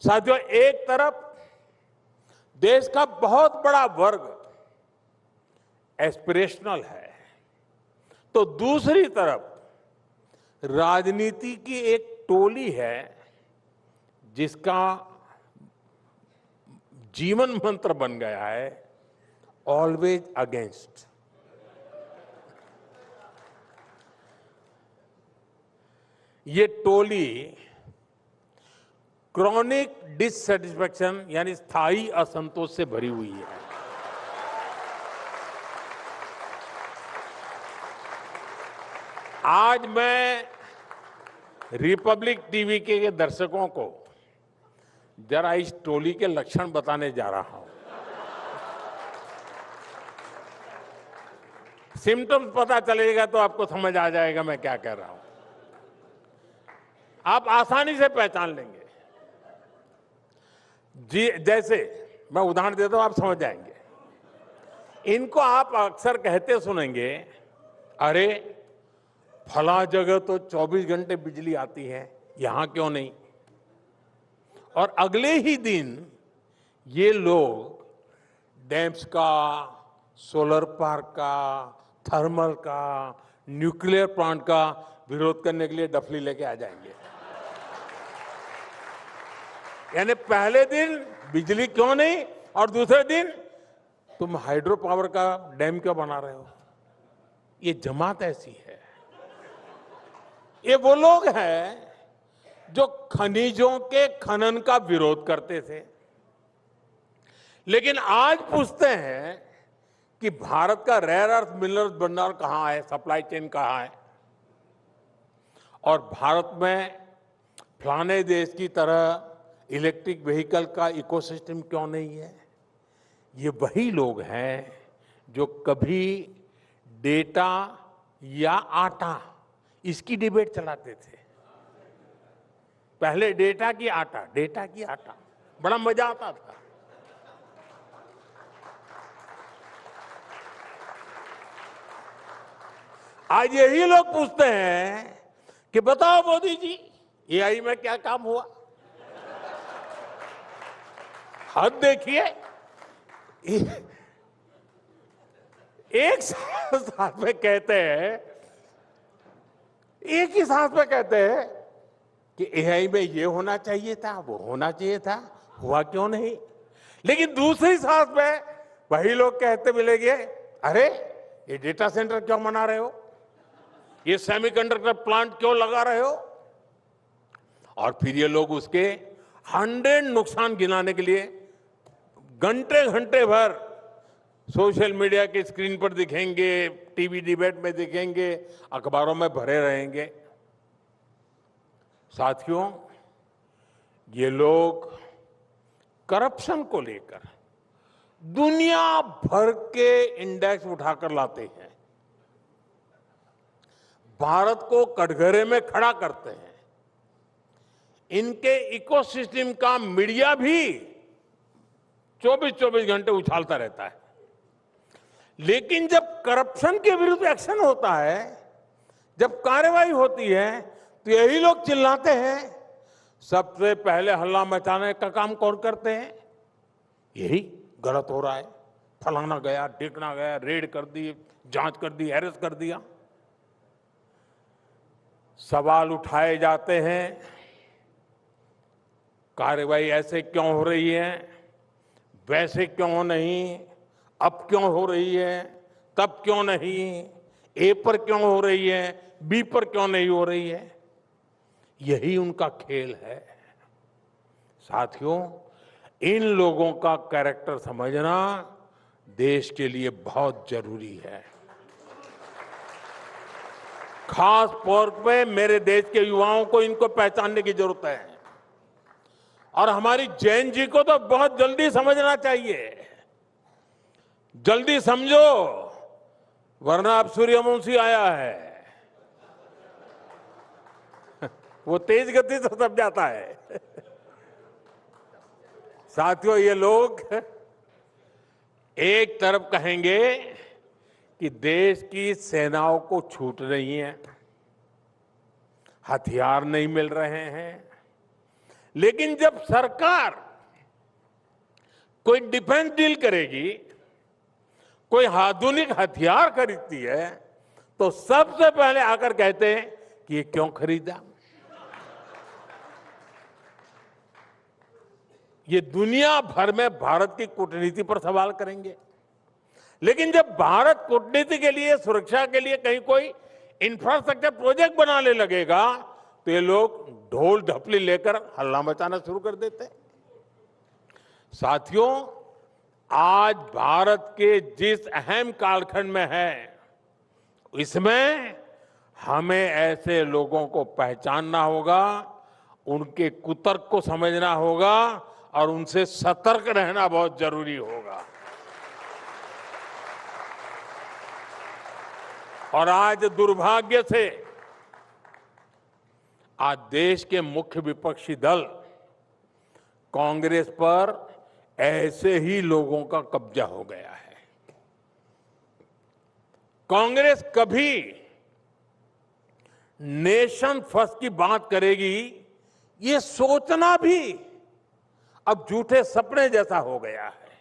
साथियों, एक तरफ देश का बहुत बड़ा वर्ग एस्पिरेशनल है, तो दूसरी तरफ राजनीति की एक टोली है जिसका जीवन मंत्र बन गया है ऑलवेज अगेंस्ट। ये टोली क्रॉनिक डिससेटिस्फैक्शन यानी स्थायी असंतोष से भरी हुई है। आज मैं रिपब्लिक टीवी के दर्शकों को जरा इस टोली के लक्षण बताने जा रहा हूं। सिम्टम्स पता चलेगा तो आपको समझ आ जाएगा मैं क्या कह रहा हूं। आप आसानी से पहचान लेंगे। जी, जैसे मैं उदाहरण देता हूं, आप समझ जाएंगे। इनको आप अक्सर कहते सुनेंगे, अरे फला जगह तो 24 घंटे बिजली आती है, यहां क्यों नहीं? और अगले ही दिन ये लोग डैम्स का, सोलर पार्क का, थर्मल का, न्यूक्लियर प्लांट का विरोध करने के लिए डफली लेके आ जाएंगे। यानी पहले दिन बिजली क्यों नहीं और दूसरे दिन तुम हाइड्रो पावर का डैम क्यों बना रहे हो? ये जमात ऐसी है। ये वो लोग हैं जो खनिजों के खनन का विरोध करते थे, लेकिन आज पूछते हैं कि भारत का रेयर अर्थ मिनरल्स भंडार कहां है, सप्लाई चेन कहां है, और भारत में फलाने देश की तरह इलेक्ट्रिक व्हीकल का इकोसिस्टम क्यों नहीं है? ये वही लोग हैं जो कभी डेटा या आटा इसकी डिबेट चलाते थे। पहले डेटा की आटा बड़ा मजा आता था। आज यही लोग पूछते हैं कि बताओ मोदी जी, एआई में क्या काम हुआ? हद देखिए, एक साथ में कहते हैं, एक ही साथ में कहते हैं कि एआई में ये होना चाहिए था, वो होना चाहिए था, हुआ क्यों नहीं? लेकिन दूसरी सांस में वही लोग कहते मिलेंगे, अरे ये डेटा सेंटर क्यों बना रहे हो, ये सेमीकंडक्टर प्लांट क्यों लगा रहे हो? और फिर ये लोग उसके 100 नुकसान गिनाने के लिए घंटे घंटे भर सोशल मीडिया की स्क्रीन पर दिखेंगे, टीवी डिबेट में दिखेंगे, अखबारों में भरे रहेंगे। साथियों, ये लोग करप्शन को लेकर दुनिया भर के इंडेक्स उठाकर लाते हैं, भारत को कटघरे में खड़ा करते हैं। इनके इकोसिस्टम का मीडिया भी 24-24 घंटे उछालता रहता है। लेकिन जब करप्शन के विरुद्ध एक्शन होता है, जब कार्रवाई होती है, तो यही लोग चिल्लाते हैं। सबसे पहले हल्ला मचाने का काम कौन करते हैं? यही गलत हो रहा है, फलाना गया, ढिकना गया, रेड कर दी, जांच कर दी, अरेस्ट कर दिया। सवाल उठाए जाते हैं, कार्रवाई ऐसे क्यों हो रही है, वैसे क्यों नहीं, अब क्यों हो रही है, तब क्यों नहीं, ए पर क्यों हो रही है, बी पर क्यों नहीं हो रही है? यही उनका खेल है। साथियों, इन लोगों का कैरेक्टर समझना देश के लिए बहुत जरूरी है। खास तौर पे मेरे देश के युवाओं को इनको पहचानने की जरूरत है, और हमारी जैन जी को तो बहुत जल्दी समझना चाहिए। जल्दी समझो, वरना अब सूर्यवंशी आया है, वो तेज गति से सब जाता है। साथियों, ये लोग एक तरफ कहेंगे कि देश की सेनाओं को छूट नहीं है, हथियार नहीं मिल रहे हैं, लेकिन जब सरकार कोई डिफेंस डील करेगी, कोई आधुनिक हथियार खरीदती है, तो सबसे पहले आकर कहते हैं कि ये क्यों खरीदा। ये दुनिया भर में भारत की कूटनीति पर सवाल करेंगे। लेकिन जब भारत कूटनीति के लिए, सुरक्षा के लिए कहीं कोई इंफ्रास्ट्रक्चर प्रोजेक्ट बनाने लगेगा, तो ये लोग ढोल ढपली लेकर हल्ला मचाना शुरू कर देते हैं। साथियों, आज भारत के जिस अहम कालखंड में है, इसमें हमें ऐसे लोगों को पहचानना होगा, उनके कुतर्क को समझना होगा और उनसे सतर्क रहना बहुत जरूरी होगा। और आज दुर्भाग्य से आज देश के मुख्य विपक्षी दल कांग्रेस पर ऐसे ही लोगों का कब्जा हो गया है। कांग्रेस कभी नेशन फर्स्ट की बात करेगी, ये सोचना भी अब झूठे सपने जैसा हो गया है।